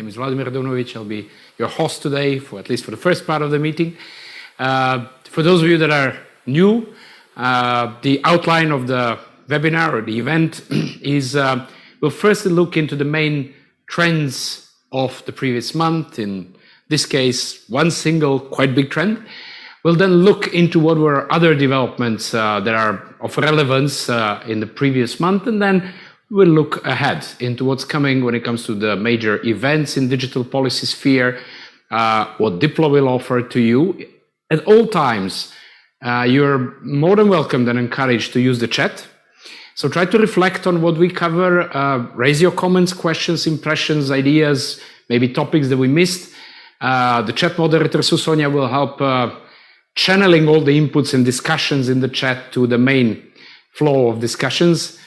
name is Vladimir Radunovic. I'll be your host today, for at least for the first part of the meeting. For those of you that are new, the outline of the webinar or the event is we'll first look into the main trends of the previous month. In this case, one single quite big trend. We'll then look into what were other developments that are of relevance in the previous month, and then we'll look ahead into what's coming when it comes to the major events in digital policy sphere, what Diplo will offer to you. At all times, you're more than welcome and encouraged to use the chat. So try to reflect on what we cover, raise your comments, questions, impressions, ideas, maybe topics that we missed. The chat moderator, Susonia, will help channeling all the inputs and discussions in the chat to the main flow of discussions.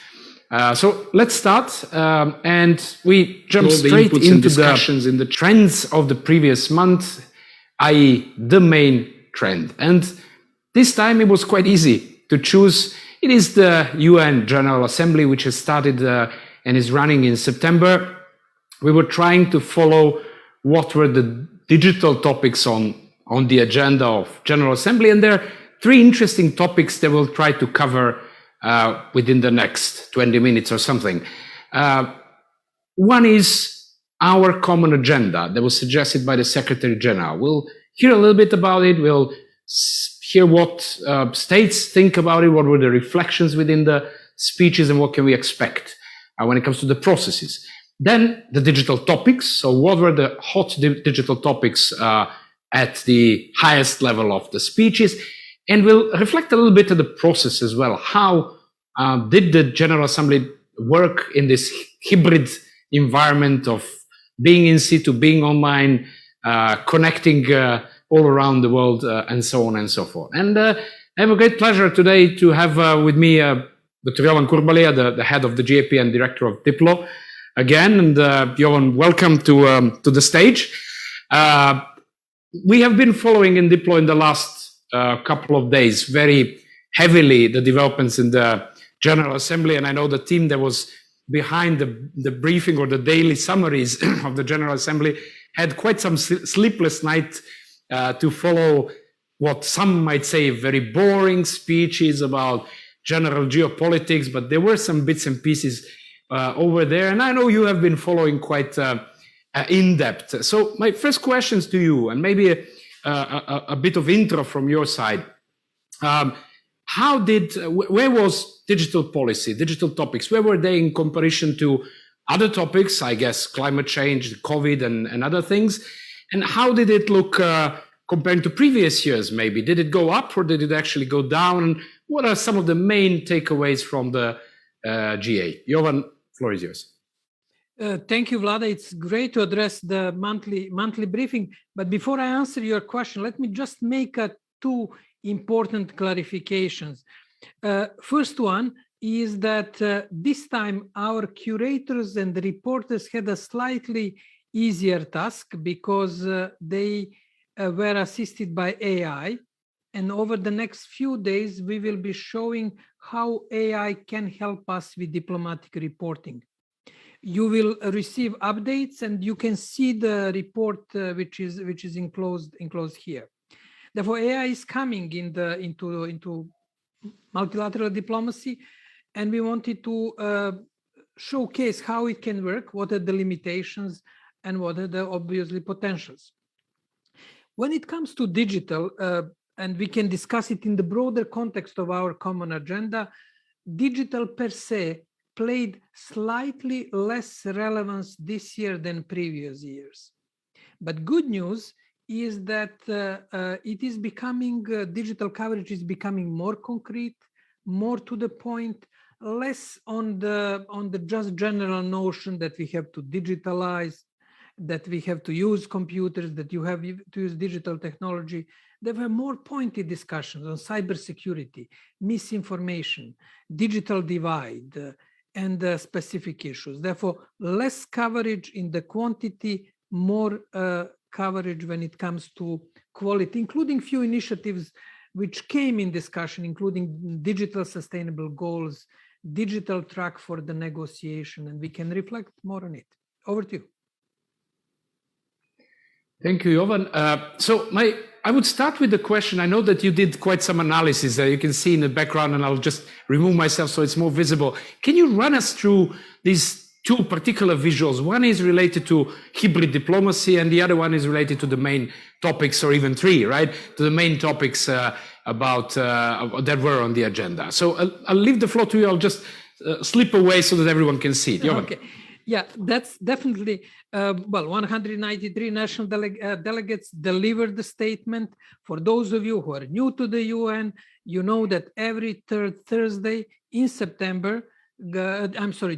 So let's start, and we jump straight into discussions in the trends of the previous month, i.e. the main trend. And this time it was quite easy to choose. It is the UN General Assembly, which has started and is running in September. We were trying to follow what were the digital topics on the agenda of General Assembly, and there are three interesting topics that we'll try to cover within the next 20 minutes or something. One is our common agenda that was suggested by the Secretary General. We'll hear a little bit about it. We'll hear what states think about it, what were the reflections within the speeches, and what can we expect when it comes to the processes. Then the digital topics. So what were the hot digital topics at the highest level of the speeches? And we'll reflect a little bit of the process as well. How did the General Assembly work in this hybrid environment of being in situ, being online, connecting all around the world, and so on and so forth. And I have a great pleasure today to have with me Dr. Jovan Kurbalija, the head of the GAP and director of Diplo, again. And Jovan, welcome to the stage. We have been following in Diplo in the last couple of days very heavily the developments in the General Assembly, and I know the team that was behind the briefing or the daily summaries of the General Assembly had quite some sleepless night to follow what some might say very boring speeches about general geopolitics, but there were some bits and pieces over there, and I know you have been following quite in depth. So my first questions to you, and maybe a bit of intro from your side. Where was digital policy, digital topics, where were they in comparison to other topics, I guess, climate change, COVID, and other things? And how did it look compared to previous years, maybe? Did it go up or did it actually go down? What are some of the main takeaways from the GA? Jovan, floor is yours. Thank you, Vlada. It's great to address the monthly briefing. But before I answer your question, let me just make two important clarifications. First one is that this time our curators and reporters had a slightly easier task because they were assisted by AI. And over the next few days, we will be showing how AI can help us with diplomatic reporting. You will receive updates, and you can see the report which is enclosed here. Therefore, AI is coming into multilateral diplomacy, and we wanted to showcase how it can work, what are the limitations, and what are the obviously potentials. When it comes to digital, and we can discuss it in the broader context of our common agenda, digital per se played slightly less relevance this year than previous years. But good news is that it is becoming, digital coverage is becoming more concrete, more to the point, less on the just general notion that we have to digitalize, that we have to use computers, that you have to use digital technology. There were more pointed discussions on cybersecurity, misinformation, digital divide, and specific issues. Therefore, less coverage in the quantity, more coverage when it comes to quality, including few initiatives which came in discussion, including digital sustainable goals, digital track for the negotiation, and we can reflect more on it. Over to you. Thank you, Jovan. I would start with the question. I know that you did quite some analysis that you can see in the background, and I'll just remove myself so it's more visible. Can you run us through these two particular visuals? One is related to hybrid diplomacy, and the other one is related to the main topics, or even three, right? To the main topics about that were on the agenda. So I'll leave the floor to you. I'll just slip away so that everyone can see it. Jovan. Okay. Yeah, that's definitely, 193 national delegates delivered the statement. For those of you who are new to the UN, you know that every third Thursday in September,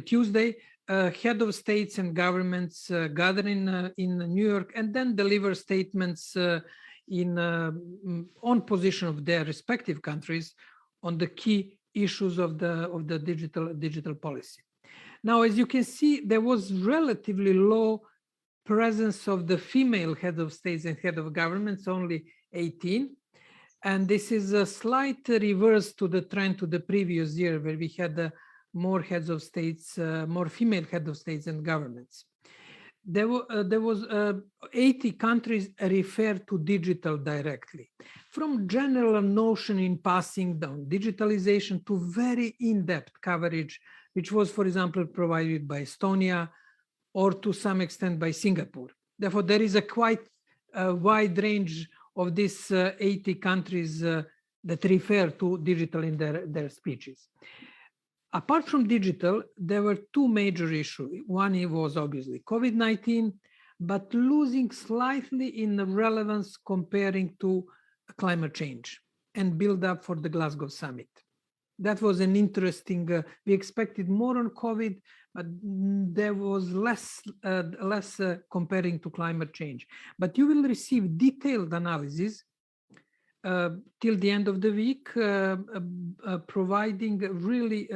Tuesday, head of states and governments gather in New York and then deliver statements on position of their respective countries on the key issues of the digital policy. Now, as you can see, there was relatively low presence of the female head of states and head of governments, only 18. And this is a slight reverse to the trend to the previous year, where we had more heads of states, more female heads of states and governments. There was 80 countries referred to digital directly, from general notion in passing down digitalization to very in-depth coverage, which was, for example, provided by Estonia or to some extent by Singapore. Therefore, there is a quite wide range of these 80 countries that refer to digital in their speeches. Apart from digital, there were two major issues. One was obviously COVID-19, but losing slightly in relevance comparing to climate change and build up for the Glasgow summit. That was an interesting, we expected more on COVID, but there was less comparing to climate change. But you will receive detailed analysis till the end of the week, providing really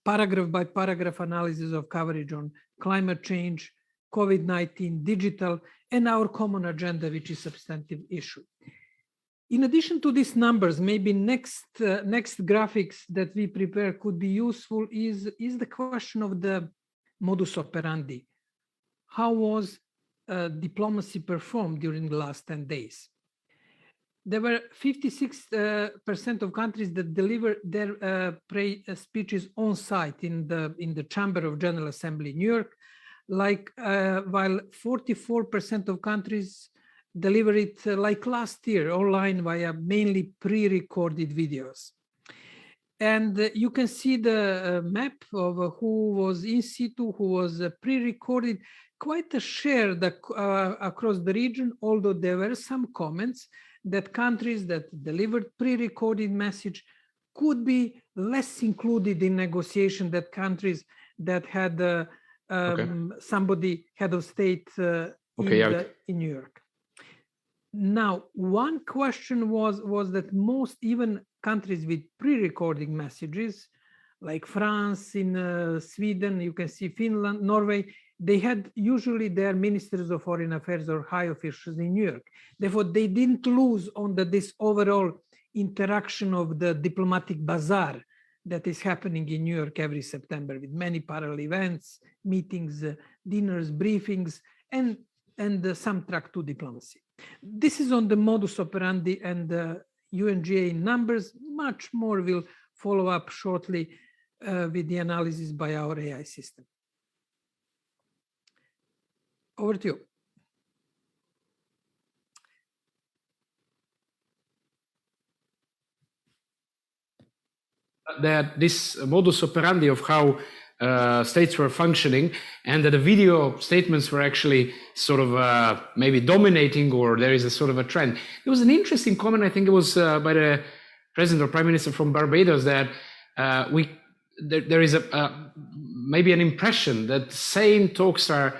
paragraph by paragraph analysis of coverage on climate change, COVID-19, digital, and our common agenda, which is substantive issue. In addition to these numbers, maybe next graphics that we prepare could be useful is the question of the modus operandi. How was diplomacy performed during the last 10 days? There were 56% of countries that delivered their speeches on site in the Chamber of General Assembly in New York, while 44% of countries deliver it like last year online via mainly pre-recorded videos. And you can see the map of who was in situ, who was pre-recorded, quite a share across the region, although there were some comments that countries that delivered pre-recorded message could be less included in negotiation than countries that had somebody, head of state in New York. Now, one question was that most, even countries with pre-recording messages, like France, in Sweden, you can see Finland, Norway, they had usually their ministers of foreign affairs or high officials in New York. Therefore, they didn't lose on this overall interaction of the diplomatic bazaar that is happening in New York every September with many parallel events, meetings, dinners, briefings, and some track to diplomacy. This is on the modus operandi and UNGA numbers. Much more will follow up shortly with the analysis by our AI system. Over to you. That this modus operandi of how states were functioning, and that the video statements were actually sort of maybe dominating, or there is a sort of a trend. There was an interesting comment, I think it was by the president or prime minister from Barbados, that there is maybe an impression that same talks are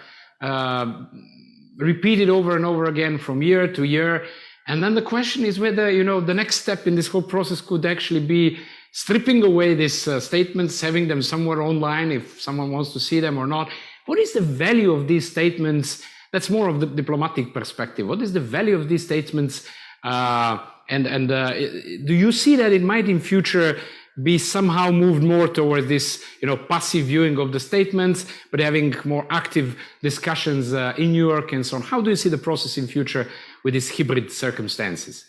repeated over and over again from year to year. And then the question is whether, the next step in this whole process could actually be stripping away these statements, having them somewhere online if someone wants to see them or not. What is the value of these statements? That's more of the diplomatic perspective. What is the value of these statements? Do you see that it might in future be somehow moved more towards this, passive viewing of the statements, but having more active discussions in New York and so on? How do you see the process in future with these hybrid circumstances?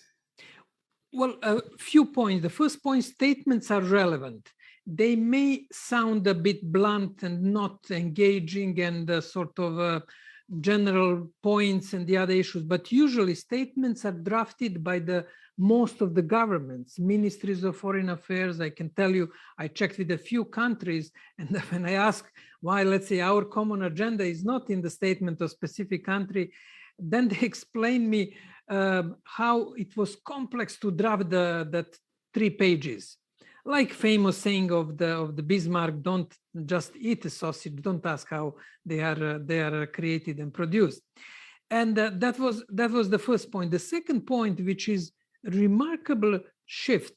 Well, a few points. The first point, statements are relevant. They may sound a bit blunt and not engaging and sort of general points and the other issues, but usually statements are drafted by most of the governments, ministries of foreign affairs. I can tell you, I checked with a few countries, and when I ask why, let's say, our common agenda is not in the statement of specific country, then they explain me how it was complex to draft that 3 pages. Like famous saying of the Bismarck, don't just eat a sausage, don't ask how they are created and produced. And that was the first point. The second point, which is remarkable shift,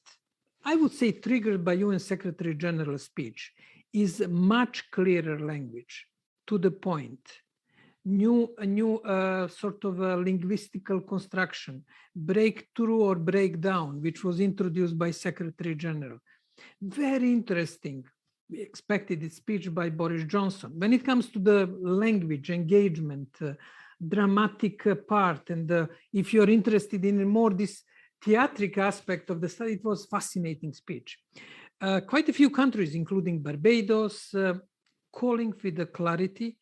I would say triggered by UN Secretary General's speech, is much clearer language, to the point. A new sort of a linguistical construction, breakthrough or breakdown, which was introduced by Secretary General. Very interesting. We expected a speech by Boris Johnson. When it comes to the language, engagement, dramatic part, and if you're interested in more this theatric aspect of the study, it was fascinating speech. Quite a few countries, including Barbados, calling for the clarity.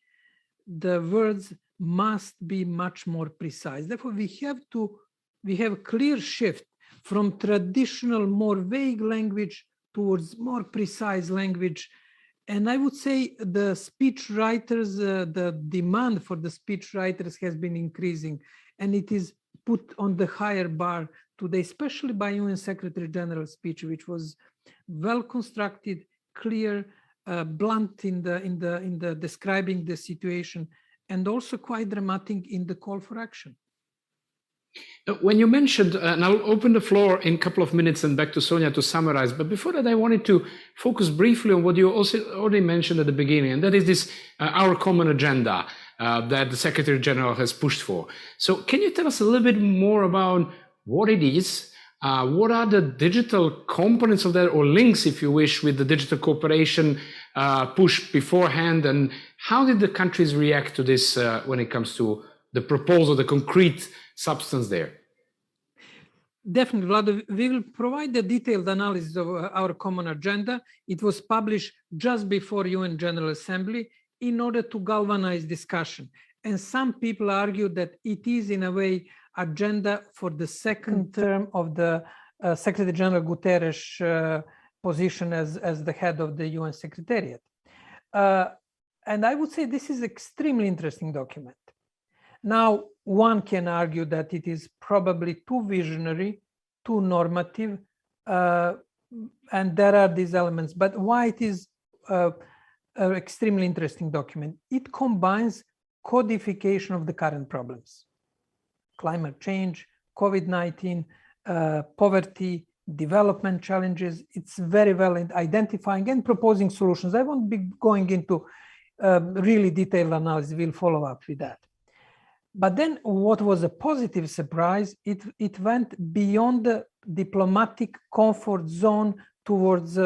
The words must be much more precise. Therefore, we have a clear shift from traditional, more vague language towards more precise language. And I would say the speech writers, the demand for the speech writers has been increasing, and it is put on the higher bar today, especially by UN Secretary General's speech, which was well constructed, clear, blunt in the describing the situation, and also quite dramatic in the call for action. When you mentioned, and I'll open the floor in a couple of minutes and back to Sonia to summarize, but before that, I wanted to focus briefly on what you also already mentioned at the beginning, and that is this our common agenda that the Secretary General has pushed for. So can you tell us a little bit more about what it is? What are the digital components of that, or links, if you wish, with the digital cooperation push beforehand, and how did the countries react to this when it comes to the proposal, the concrete substance there? Definitely, Vlad. We will provide the detailed analysis of our common agenda. It was published just before UN General Assembly in order to galvanize discussion. And some people argue that it is, in a way, agenda for the second term of the Secretary General Guterres' position as the head of the UN Secretariat. And I would say this is an extremely interesting document. Now, one can argue that it is probably too visionary, too normative, and there are these elements. But why it is an extremely interesting document? It combines codification of the current problems: climate change, COVID-19, poverty, development challenges. It's very well in identifying and proposing solutions. I won't be going into really detailed analysis. We'll follow up with that. But then what was a positive surprise, it went beyond the diplomatic comfort zone towards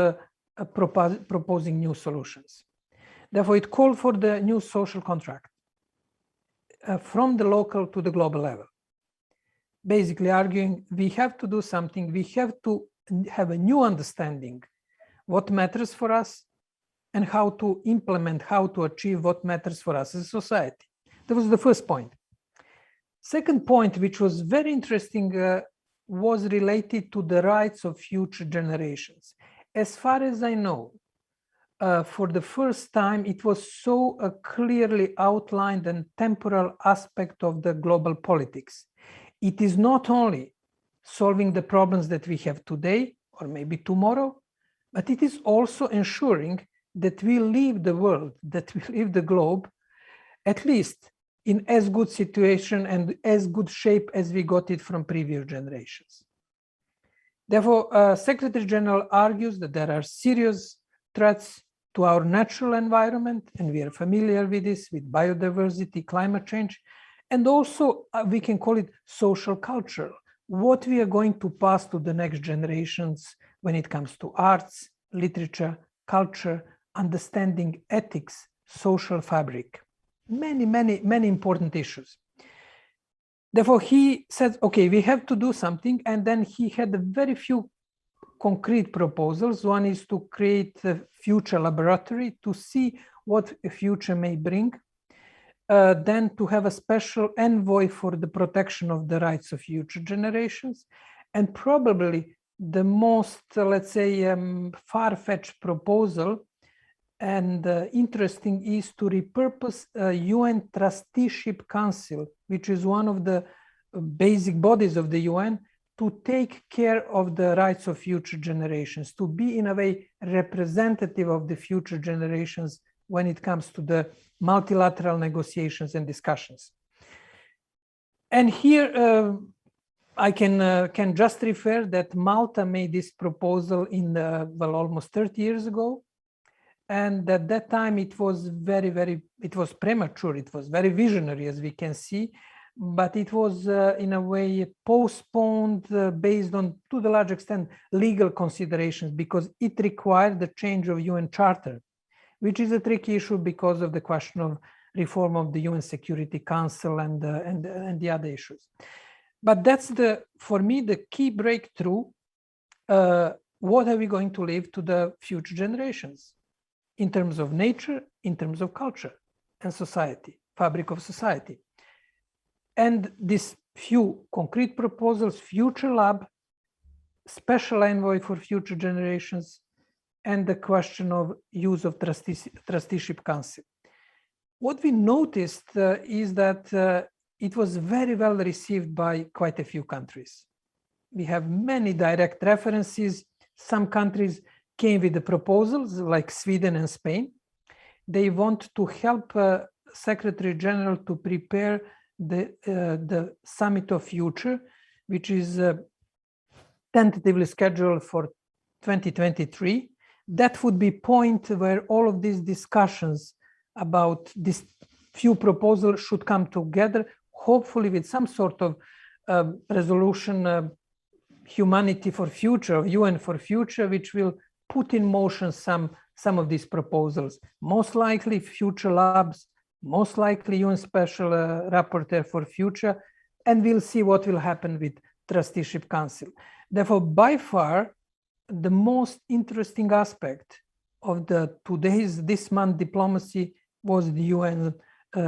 proposing new solutions. Therefore, it called for the new social contract from the local to the global level. Basically arguing we have to do something, we have to have a new understanding what matters for us and how to implement, how to achieve what matters for us as a society. That was the first point. Second point, which was very interesting, was related to the rights of future generations. As far as I know, for the first time, it was so clearly outlined and temporal aspect of the global politics. It is not only solving the problems that we have today or maybe tomorrow, but it is also ensuring that we leave the world, that we leave the globe, at least in as good situation and as good shape as we got it from previous generations. Therefore, Secretary General argues that there are serious threats to our natural environment, and we are familiar with this, with biodiversity, climate change, and also we can call it social culture, what we are going to pass to the next generations when it comes to arts, literature, culture, understanding ethics, social fabric. Many important issues. Therefore, he said, okay, we have to do something. And then he had a very few concrete proposals. One is to create a future laboratory to see what a future may bring. Then to have a special envoy for the protection of the rights of future generations. And probably the most, let's say, far-fetched proposal and interesting is to repurpose a UN Trusteeship Council, which is one of the basic bodies of the UN, to take care of the rights of future generations, to be in a way representative of the future generations when it comes to the multilateral negotiations and discussions. And here I can just refer that Malta made this proposal in well, almost 30 years ago. And at that time, it was it was premature. It was very visionary, as we can see, but it was in a way postponed based on, to the large extent, legal considerations, because it required the change of UN Charter, which is a tricky issue because of the question of reform of the UN Security Council and the other issues. But that's for me, the key breakthrough. What are we going to leave to the future generations in terms of nature, in terms of culture and society, fabric of society? And these few concrete proposals: future lab, special envoy for future generations, and the question of use of trusteeship council. What we noticed is that it was very well received by quite a few countries. We have many direct references. Some countries came with the proposals, like Sweden and Spain. They want to help Secretary General to prepare the Summit of Future, which is tentatively scheduled for 2023. That would be a point where all of these discussions about these few proposals should come together, hopefully with some sort of resolution, humanity for future, UN for future, which will put in motion some of these proposals. Most likely future labs, most likely UN special rapporteur for future, and we'll see what will happen with trusteeship council. Therefore, by far, the most interesting aspect of this month diplomacy was the UN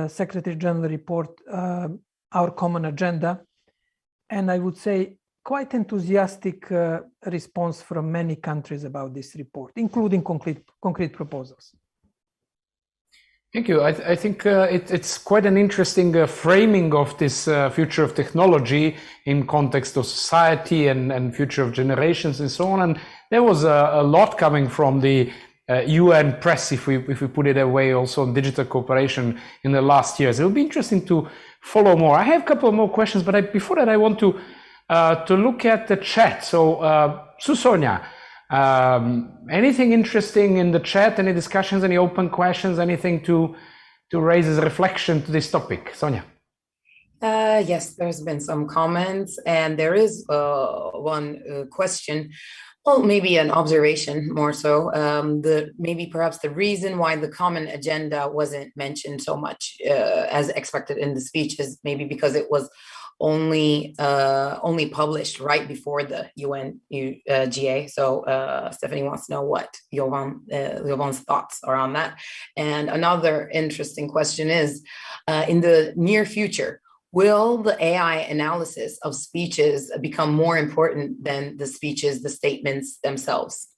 Secretary General report, Our Common Agenda, and I would say quite enthusiastic response from many countries about this report, including concrete proposals. Thank you. I think it's quite an interesting framing of this future of technology in context of society and future of generations and so on. And there was a lot coming from the UN press, if we put it away, also on digital cooperation in the last years. It will be interesting to follow more. I have a couple of more questions, but before that, I want to look at the chat. So, Sonia, anything interesting in the chat? Any discussions? Any open questions? Anything to raise as a reflection to this topic, Sonia? Yes, there's been some comments, and there is one question. Well, maybe an observation more so. Maybe perhaps the reason why the common agenda wasn't mentioned so much as expected in the speech is maybe because it was only published right before the UN GA. So Stephanie wants to know what Jovan's thoughts are on that. And another interesting question is, in the near future, will the AI analysis of speeches become more important than the speeches, the statements themselves?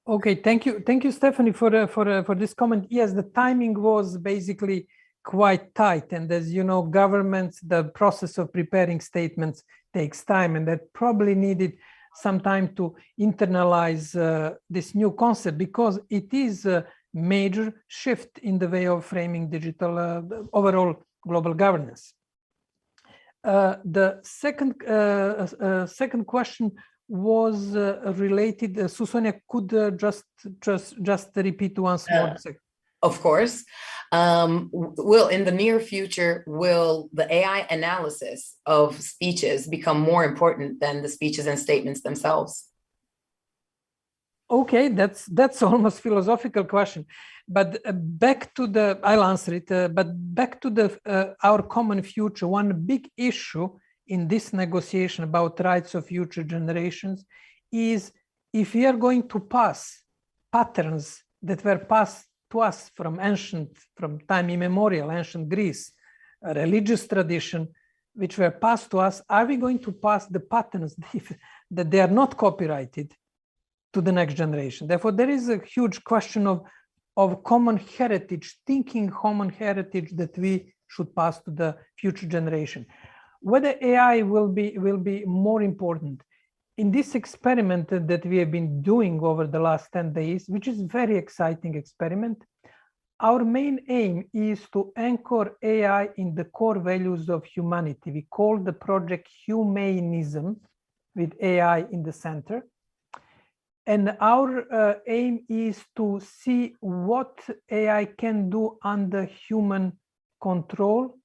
Okay, thank you, Stephanie, for this comment. Yes, the timing was basically quite tight, and as you know, governments, the process of preparing statements takes time, and that probably needed some time to internalize this new concept, because it is a major shift in the way of framing digital overall global governance. The second question was related. Susonia, could just repeat once more. Of course. Will in the near future, will the AI analysis of speeches become more important than the speeches and statements themselves? Okay, that's almost philosophical question, but back to the, I'll answer it, but back to the our common future, one big issue in this negotiation about rights of future generations is if we are going to pass patterns that were passed to us from time immemorial, ancient Greece, a religious tradition, which were passed to us, are we going to pass the patterns that they are not copyrighted to the next generation? Therefore, there is a huge question of common heritage, thinking common heritage that we should pass to the future generation. Whether AI will be more important in this experiment that we have been doing over the last 10 days, which is very exciting experiment, our main aim is to anchor AI in the core values of humanity. We call the project Humanism, with AI in the center. And our aim is to see what AI can do under human control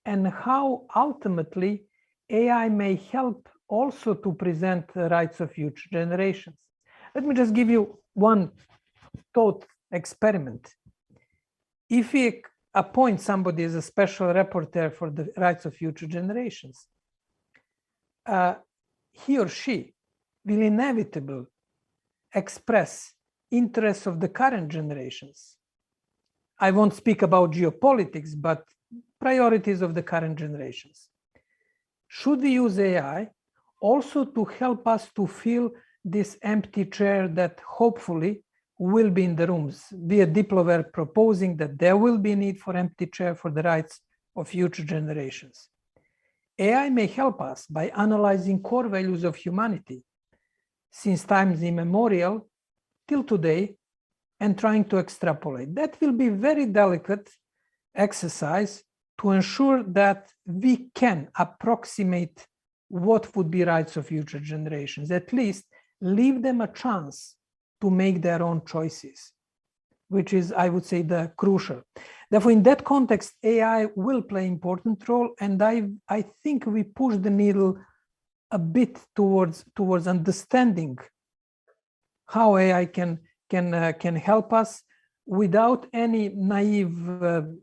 and how ultimately AI may help also to present the rights of future generations. Let me just give you one thought experiment. If we appoint somebody as a special rapporteur for the rights of future generations, he or she will inevitably express interests of the current generations. I won't speak about geopolitics, but priorities of the current generations. Should we use AI also to help us to fill this empty chair that hopefully will be in the rooms? We at Diplo were proposing that there will be a need for empty chair for the rights of future generations. AI may help us by analyzing core values of humanity since times immemorial till today and trying to extrapolate. That will be very delicate exercise to ensure that we can approximate what would be rights of future generations, at least leave them a chance to make their own choices, which is, I would say, the crucial. Therefore, in that context, AI will play an important role, and I think we push the needle a bit towards understanding how AI can help us without any naive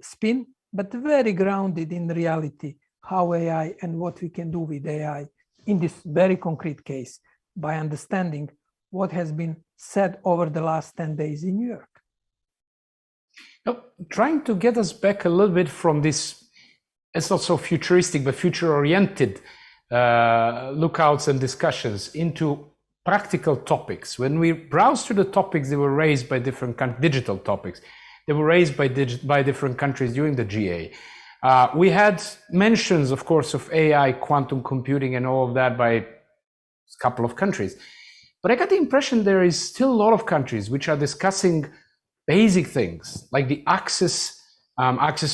spin, but very grounded in reality, how AI and what we can do with AI in this very concrete case by understanding what has been said over the last 10 days in New York. Now, trying to get us back a little bit from this, it's not so futuristic, but future-oriented lookouts and discussions into practical topics. When we browse through the topics that were raised by different digital topics, they were raised by different countries during the GA. We had mentions, of course, of AI, quantum computing, and all of that by a couple of countries. But I got the impression there is still a lot of countries which are discussing basic things like the access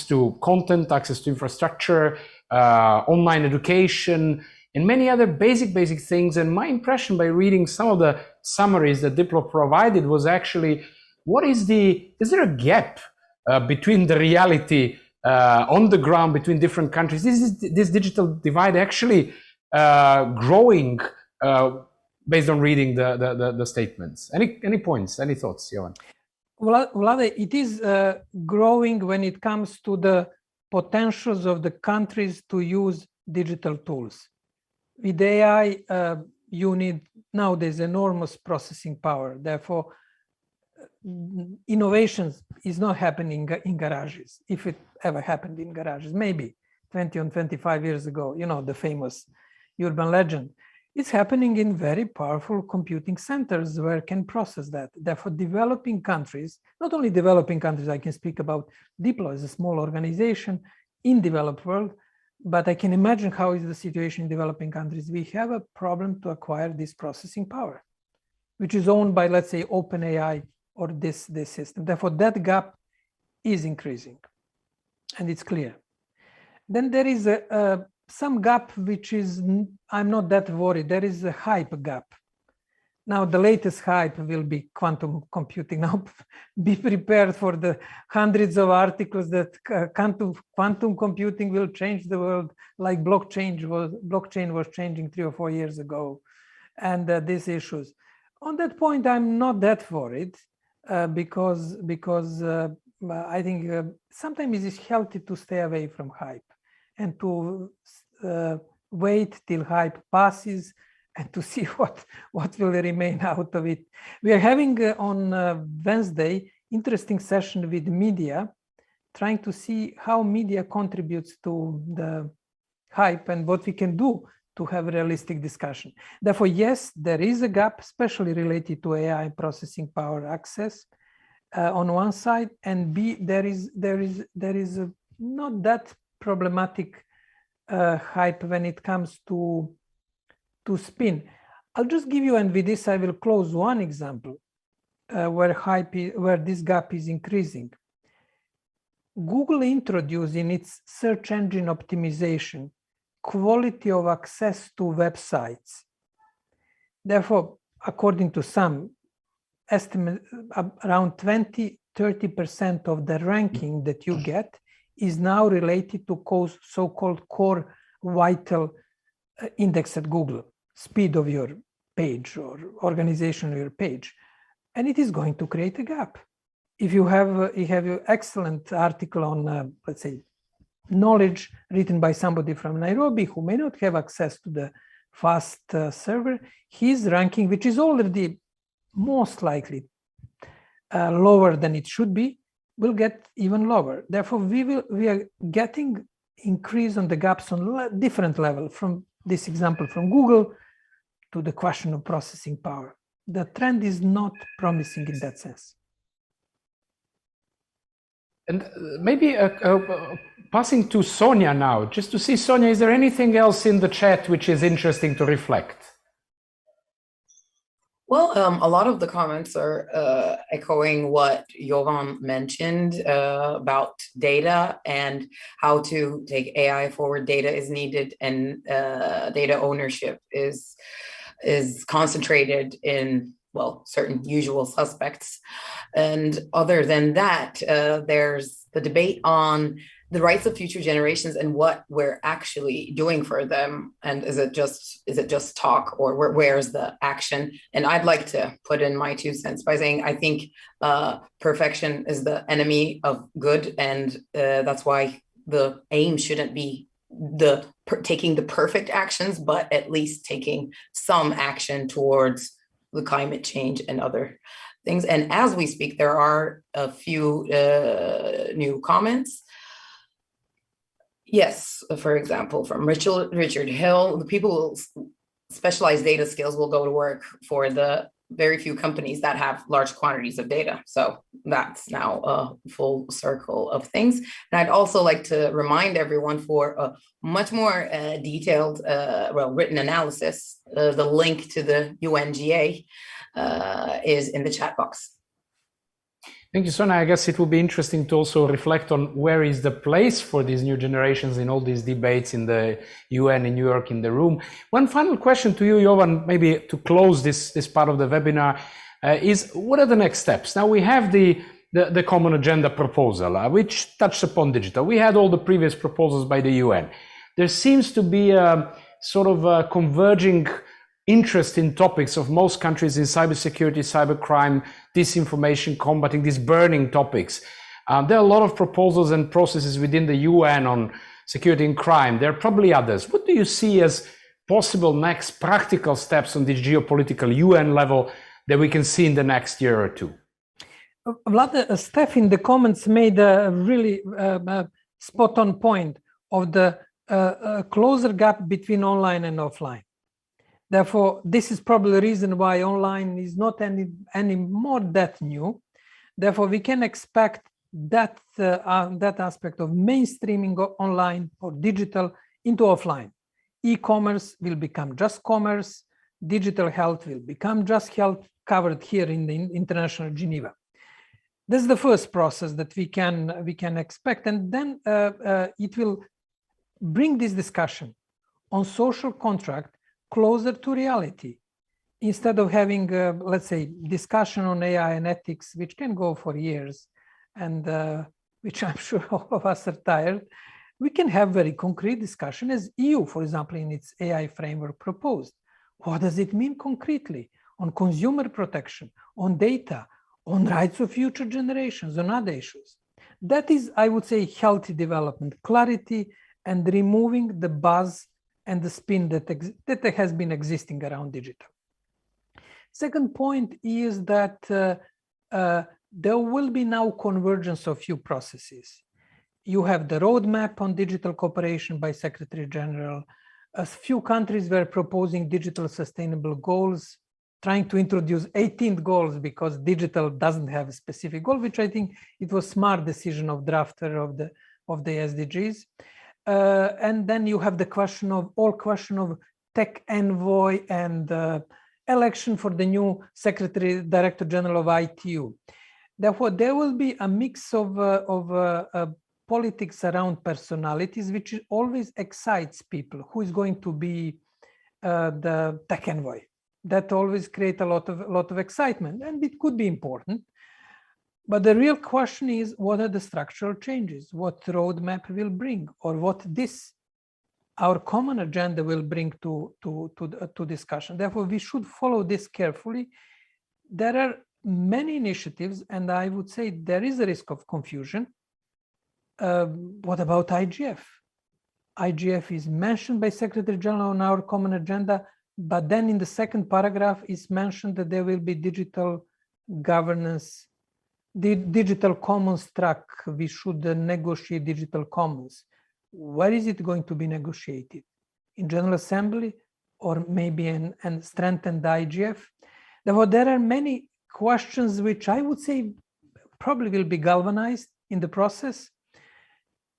to content, access to infrastructure, online education, and many other basic things. And my impression by reading some of the summaries that Diplo provided was actually, is there a gap between the reality on the ground between different countries? Is this digital divide actually growing based on reading the statements? Any points, any thoughts, Johan? Vlade, it is growing when it comes to the potentials of the countries to use digital tools. With AI, you need nowadays enormous processing power. Therefore, innovations is not happening in garages. If it ever happened in garages, maybe 20 or 25 years ago, you know, the famous urban legend. It's happening in very powerful computing centers where can process that. Therefore, developing countries, not only developing countries, I can speak about Diplo as a small organization in developed world, but I can imagine how is the situation in developing countries. We have a problem to acquire this processing power, which is owned by, let's say, OpenAI or this system. Therefore, that gap is increasing, and it's clear. Then there is some gap which is, I'm not that worried. There is a hype gap. now the latest hype will be quantum computing. Now be prepared for the hundreds of articles that quantum computing will change the world, like blockchain was changing 3 or 4 years ago, and these issues. On that point, I'm not that worried because I think sometimes it is healthy to stay away from hype and to wait till hype passes and to see what will remain out of it. We are having on Wednesday interesting session with media, trying to see how media contributes to the hype and what we can do to have a realistic discussion. Therefore, yes, there is a gap, especially related to AI processing power access on one side, and B, there is a not that problematic hype when it comes to spin. I'll just give you, and with this I will close, one example where this gap is increasing. Google introduced in its search engine optimization quality of access to websites. Therefore, according to some estimate, around 20-30% of the ranking that you get is now related to so-called core vital index at Google, speed of your page or organization of your page, and it is going to create a gap. If you have an excellent article on, let's say, knowledge written by somebody from Nairobi who may not have access to the fast server, his ranking, which is already most likely lower than it should be, will get even lower. Therefore, we are getting increase on the gaps on different level, from this example from Google to the question of processing power. The trend is not promising in that sense. And maybe passing to Sonia now, just to see, Sonia, is there anything else in the chat which is interesting to reflect? Well, a lot of the comments are echoing what Jovan mentioned about data and how to take AI forward. Data is needed, and data ownership is concentrated in, well, certain usual suspects. And other than that, there's the debate on the rights of future generations and what we're actually doing for them. And is it just talk, or where's the action? And I'd like to put in my 2 cents by saying I think perfection is the enemy of good, and that's why the aim shouldn't be taking the perfect actions, but at least taking some action towards the climate change and other things. And as we speak, there are a few new comments. Yes, for example, from Richard Hill, the people with specialized data skills will go to work for the very few companies that have large quantities of data. So that's now a full circle of things. And I'd also like to remind everyone, for a much more detailed, written analysis, the link to the UNGA is in the chat box. Thank you, Sonia. I guess it will be interesting to also reflect on where is the place for these new generations in all these debates in the UN in New York, in the room. One final question to you, Jovan, maybe to close this part of the webinar, is what are the next steps? Now we have the common agenda proposal, which touched upon digital. We had all the previous proposals by the UN. There seems to be a sort of a converging interest in topics of most countries in cybersecurity, cybercrime, disinformation, combating these burning topics. There are a lot of proposals and processes within the UN on security and crime. There are probably others. What do you see as possible next practical steps on this geopolitical UN level that we can see in the next year or two? Vlad, Steph in the comments made a really spot on point of the closer gap between online and offline. Therefore, this is probably the reason why online is not any more that new. Therefore, we can expect that aspect of mainstreaming online or digital into offline. E-commerce will become just commerce. Digital health will become just health, covered here in the International Geneva. This is the first process that we can expect, and then it will bring this discussion on social contract closer to reality. instead of having, let's say, discussion on AI and ethics, which can go for years, and which I'm sure all of us are tired, we can have very concrete discussion as EU, for example, in its AI framework proposed. What does it mean concretely on consumer protection, on data, on rights of future generations, on other issues? That is, I would say, healthy development, clarity, and removing the buzz and the spin that has been existing around digital. Second point is that there will be now convergence of few processes. You have the roadmap on digital cooperation by Secretary General. A few countries were proposing digital sustainable goals, trying to introduce 18th goals because digital doesn't have a specific goal, which I think it was smart decision of drafter of the SDGs. And then you have the question of tech envoy and election for the new Secretary Director General of ITU. Therefore, there will be a mix of politics around personalities, which always excites people. Who is going to be the tech envoy? That always creates a lot of excitement, and it could be important. But the real question is, what are the structural changes? What roadmap will bring, or what our common agenda will bring to discussion? Therefore, we should follow this carefully. There are many initiatives, and I would say there is a risk of confusion. What about IGF? IGF is mentioned by Secretary General on our common agenda, but then in the second paragraph is mentioned that there will be digital governance, the digital commons track. We should negotiate digital commons. Where is it going to be negotiated? In General Assembly, or maybe and strengthen the IGF? Therefore, there are many questions which I would say probably will be galvanized in the process,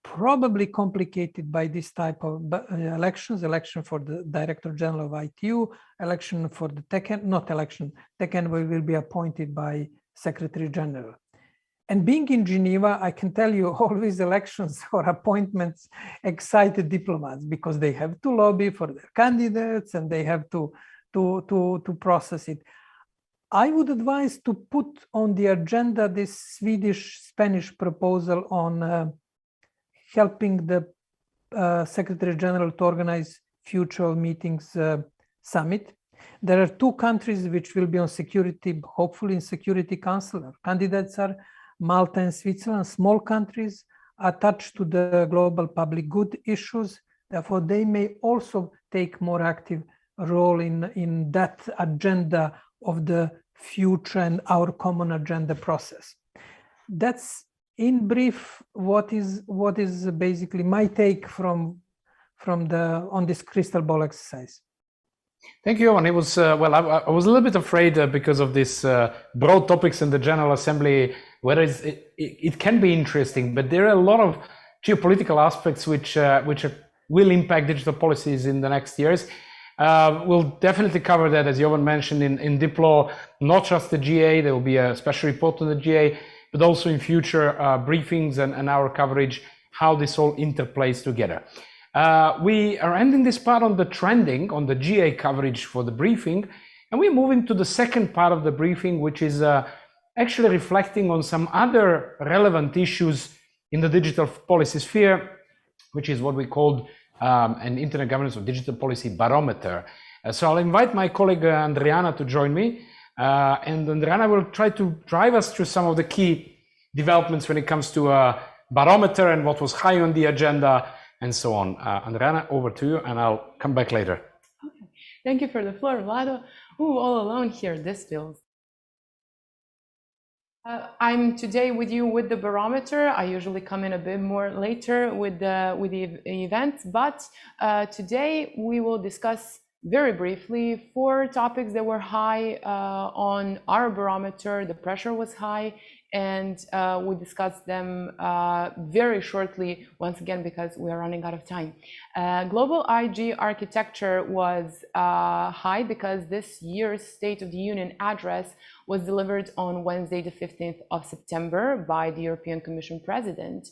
probably complicated by this type of elections, election for the Director General of ITU, election for the tech envoy will be appointed by Secretary General. And being in Geneva, I can tell you always elections or appointments excited diplomats because they have to lobby for their candidates and they have to process it. I would advise to put on the agenda this Swedish-Spanish proposal on helping the Secretary General to organize future meetings summit. There are two countries which will be on security, hopefully in Security Council. Our candidates are Malta and Switzerland, small countries attached to the global public good issues. Therefore, they may also take more active role in that agenda of the future and our common agenda process. That's in brief what is basically my take on this crystal ball exercise. Thank you, Johan. It was well. I was a little bit afraid because of these broad topics in the General Assembly. Whether it can be interesting, but there are a lot of geopolitical aspects which will impact digital policies in the next years. We'll definitely cover that, as Johan mentioned, in Diplo. Not just the GA. There will be a special report on the GA, but also in future briefings and our coverage, how this all interplays together. We are ending this part on the trending, on the GA coverage for the briefing, and we're moving to the second part of the briefing, which is actually reflecting on some other relevant issues in the digital policy sphere, which is what we called an Internet Governance or Digital Policy Barometer. So I'll invite my colleague Andriana to join me, and Andriana will try to drive us through some of the key developments when it comes to barometer and what was high on the agenda and so on. Andriana, over to you, and I'll come back later. Okay. Thank you for the floor, Vlado. Ooh, all alone here, this feels. I'm today with you with the barometer. I usually come in a bit more later with the event, but today we will discuss very briefly 4 topics that were high on our barometer. The pressure was high, and we discussed them very shortly once again because we are running out of time. Global IG architecture was high because this year's State of the Union address was delivered on Wednesday, the 15th of September by the European Commission President,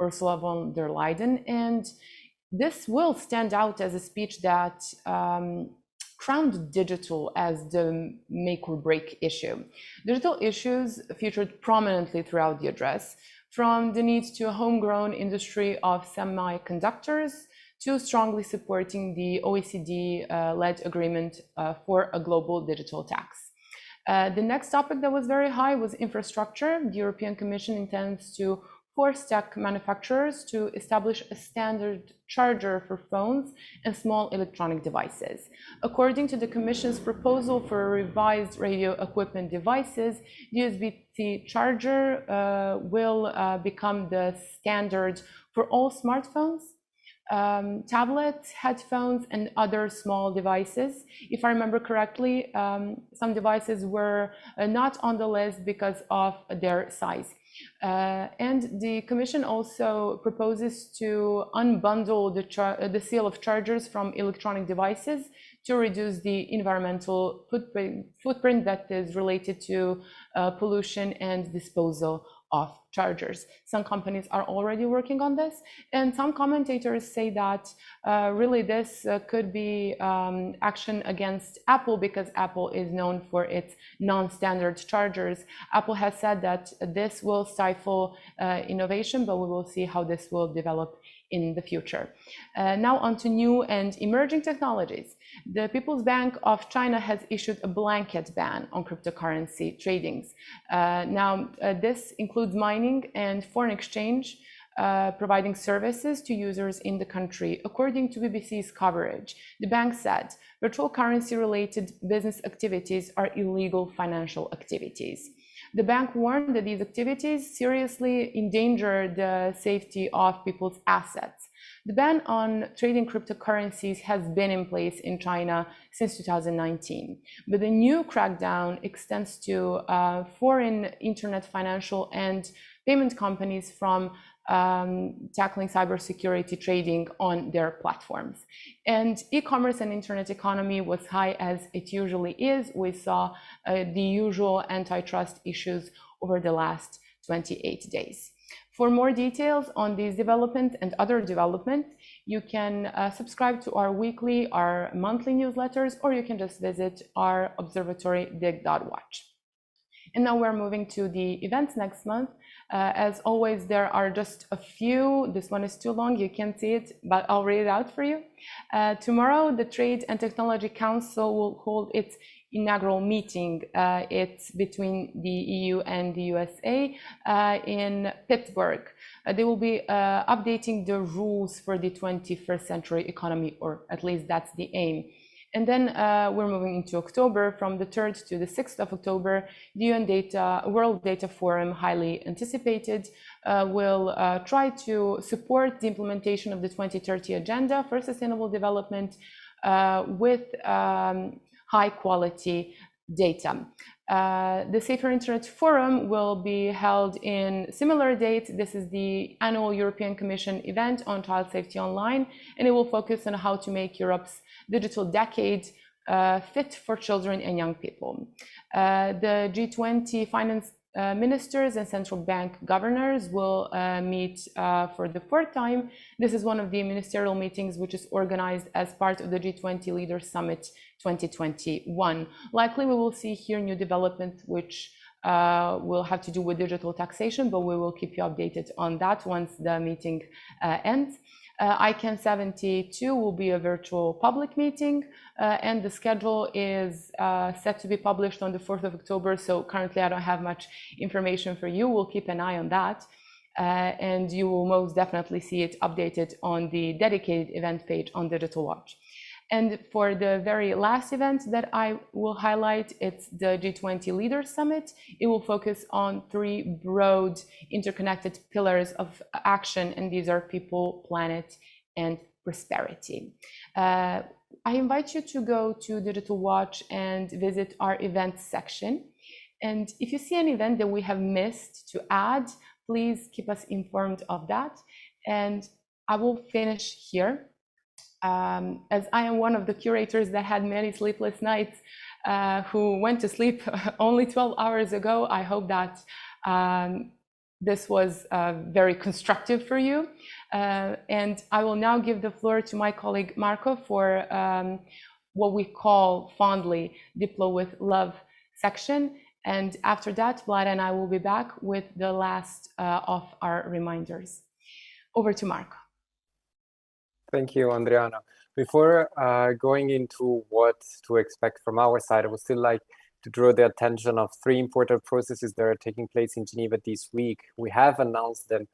Ursula von der Leyen. And this will stand out as a speech that crowned digital as the make or break issue. Digital issues featured prominently throughout the address, from the need to a homegrown industry of semiconductors to strongly supporting the OECD-led agreement for a global digital tax. The next topic that was very high was infrastructure. The European Commission intends to force tech manufacturers to establish a standard charger for phones and small electronic devices. According to the Commission's proposal for a revised radio equipment devices, the USB-C charger will become the standard for all smartphones, tablets, headphones, and other small devices. If I remember correctly, some devices were not on the list because of their size. And the Commission also proposes to unbundle the sale of chargers from electronic devices to reduce the environmental footprint that is related to pollution and disposal of chargers. Some companies are already working on this, and some commentators say that really this could be action against Apple, because Apple is known for its non-standard chargers. Apple has said that this will stifle innovation, but we will see how this will develop in the future. Now on to new and emerging technologies. The People's Bank of China has issued a blanket ban on cryptocurrency tradings. This includes mining and foreign exchange, providing services to users in the country. According to BBC's coverage, the bank said virtual currency related business activities are illegal financial activities. The bank warned that these activities seriously endanger the safety of people's assets. The ban on trading cryptocurrencies has been in place in China since 2019, but the new crackdown extends to foreign internet financial and payment companies from tackling cybersecurity trading on their platforms. And e-commerce and internet economy was high as it usually is. We saw the usual antitrust issues over the last 28 days. For more details on these developments and other developments, you can subscribe to our weekly, our monthly newsletters, or you can just visit our observatory dig.watch. And now we're moving to the events next month. As always, there are just a few. This one is too long, you can't see it, but I'll read it out for you. Tomorrow, the Trade and Technology Council will hold its inaugural meeting. It's between the EU and the USA in Pittsburgh. They will be updating the rules for the 21st century economy, or at least that's the aim. And then we're moving into October. From the 3rd to the 6th of October, the UN World Data Forum, highly anticipated, will try to support the implementation of the 2030 Agenda for Sustainable Development with high quality data. The Safer Internet Forum will be held in similar dates. This is the annual European Commission event on child safety online, and it will focus on how to make Europe's digital decade fit for children and young people. The G20 finance ministers and central bank governors will meet for the 4th time. This is one of the ministerial meetings which is organized as part of the G20 Leaders Summit 2021. Likely we will see here new development which will have to do with digital taxation, but we will keep you updated on that once the meeting ends. ICANN 72 will be a virtual public meeting, and the schedule is set to be published on the 4th of October. So currently I don't have much information for you. We'll keep an eye on that. And you will most definitely see it updated on the dedicated event page on Digital Watch. And for the very last event that I will highlight, it's the G20 Leaders Summit. It will focus on 3 broad interconnected pillars of action, and these are people, planet, and prosperity. I invite you to go to Digital Watch and visit our events section. And if you see an event that we have missed to add, please keep us informed of that. And I will finish here. As I am one of the curators that had many sleepless nights, who went to sleep only 12 hours ago, I hope that this was very constructive for you. And I will now give the floor to my colleague Marco for what we call fondly Diplo with Love section. And after that, Vlad and I will be back with the last of our reminders. Over to Marco. Thank you, Andriana. Before going into what to expect from our side, I would still like to draw the attention of 3 important processes that are taking place in Geneva this week. We have announced them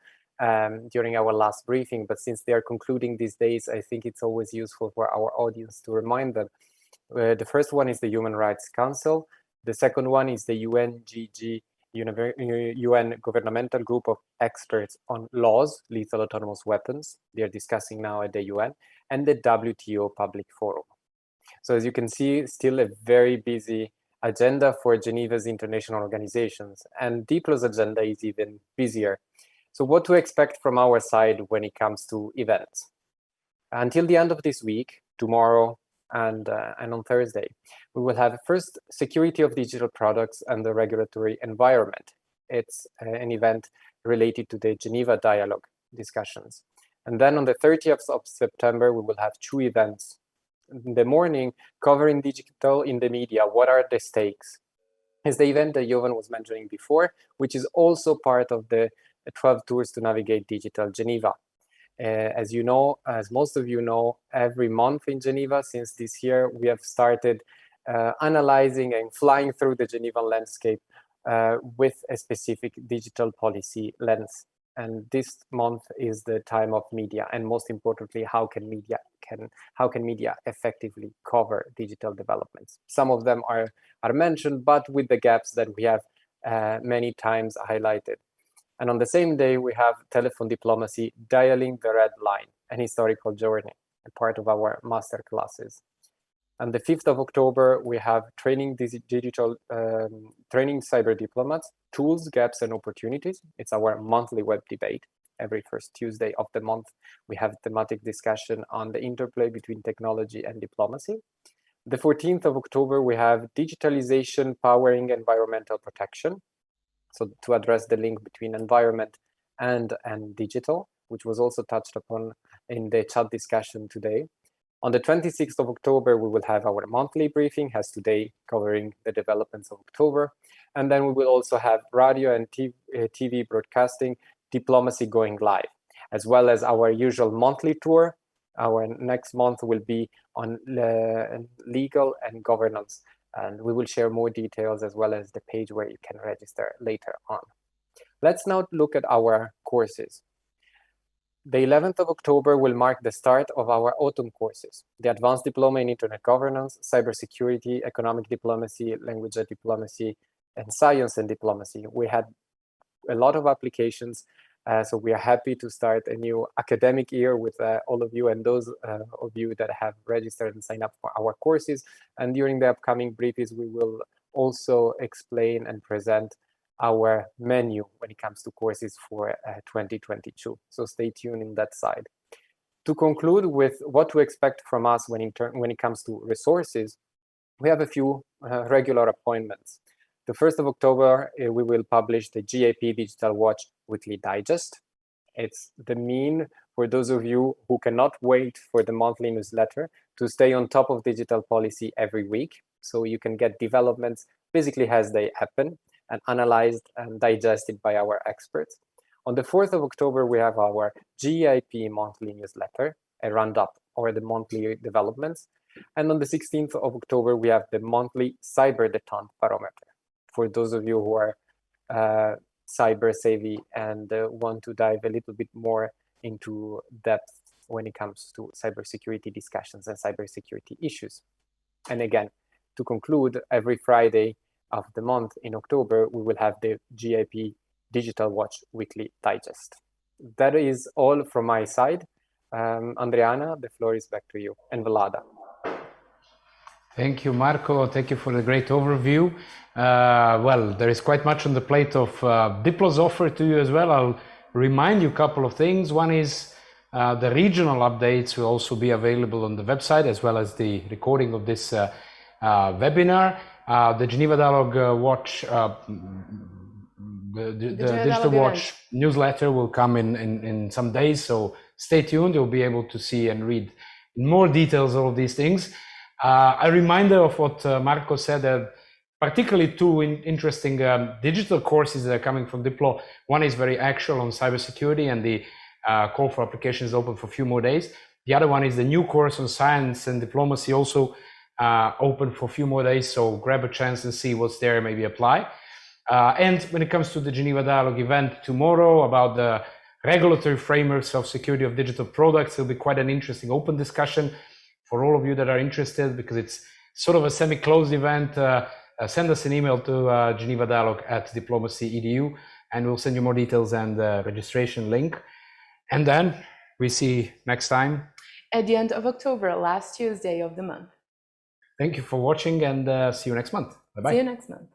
during our last briefing, but since they are concluding these days, I think it's always useful for our audience to remind them. The first one is the Human Rights Council. The second one is the UNGG, UN Governmental Group of Experts on Laws, Lethal Autonomous Weapons. They are discussing now at the UN, and the WTO Public Forum. So as you can see, still a very busy agenda for Geneva's international organizations, and Diplo's agenda is even busier. So what to expect from our side when it comes to events? Until the end of this week, tomorrow and on Thursday, we will have first security of digital products and the regulatory environment. It's an event related to the Geneva dialogue discussions. And then on the 30th of September, we will have 2 events. In the morning, covering digital in the media, what are the stakes? Is the event that Jovan was mentioning before, which is also part of the 12 Tours to Navigate Digital Geneva. As you know, as most of you know, every month in Geneva since this year, we have started analyzing and flying through the Genevan landscape with a specific digital policy lens. And this month is the time of media, and most importantly, how can media effectively cover digital developments? Some of them are mentioned, but with the gaps that we have many times highlighted. And on the same day, we have telephone diplomacy, dialing the red line, an historical journey, a part of our master classes. And the 5th of October, we have training training cyber diplomats, tools, gaps, and opportunities. It's our monthly web debate. Every first Tuesday of the month, we have thematic discussion on the interplay between technology and diplomacy. The 14th of October, we have digitalization powering environmental protection. So to address the link between environment and digital, which was also touched upon in the chat discussion today. On the 26th of October, we will have our monthly briefing, as today, covering the developments of October. And then we will also have radio and TV broadcasting, diplomacy going live, as well as our usual monthly tour. Our next month will be on legal and governance. And we will share more details as well as the page where you can register later on. Let's now look at our courses. The 11th of October will mark the start of our autumn courses, the Advanced Diploma in Internet Governance, Cybersecurity, Economic Diplomacy, Language Diplomacy, and Science and Diplomacy. We had a lot of applications, so we are happy to start a new academic year with all of you and those of you that have registered and signed up for our courses. And during the upcoming briefings, we will also explain and present our menu when it comes to courses for 2022. So stay tuned in that side. To conclude with what to expect from us when it comes to resources, we have a few regular appointments. The 1st of October, we will publish the GIP Digital Watch Weekly Digest. It's the mean for those of you who cannot wait for the monthly newsletter to stay on top of digital policy every week. So you can get developments basically as they happen and analyzed and digested by our experts. On the 4th of October, we have our GIP monthly newsletter, a roundup or the monthly developments. And on the 16th of October, we have the monthly Cyber Detente Barometer. For those of you who are cyber savvy and want to dive a little bit more into depth when it comes to cybersecurity discussions and cybersecurity issues. And again, to conclude, every Friday of the month in October, we will have the GIP Digital Watch Weekly Digest. That is all from my side. Andriana, the floor is back to you, and Vlada. Thank you, Marco. Thank you for the great overview. Well, there is quite much on the plate of Diplo's offer to you as well. I'll remind you a couple of things. One is the regional updates will also be available on the website, as well as the recording of this webinar. The Geneva Dialogue Watch, the Digital Watch newsletter will come in some days, so stay tuned. You'll be able to see and read in more details all of these things. A reminder of what Marco said, particularly two interesting digital courses that are coming from Diplo. One is very actual on cybersecurity, and the call for applications is open for a few more days. The other one is the new course on science and diplomacy, also open for a few more days. So grab a chance and see what's there, maybe apply. And when it comes to the Geneva Dialogue event tomorrow about the regulatory frameworks of security of digital products, it'll be quite an interesting open discussion for all of you that are interested, because it's sort of a semi-closed event. Send us an email to genevadialogue@diplomacy.edu, and we'll send you more details and the registration link. And then we see next time at the end of October, last Tuesday of the month. Thank you for watching, and see you next month. Bye-bye. See you next month.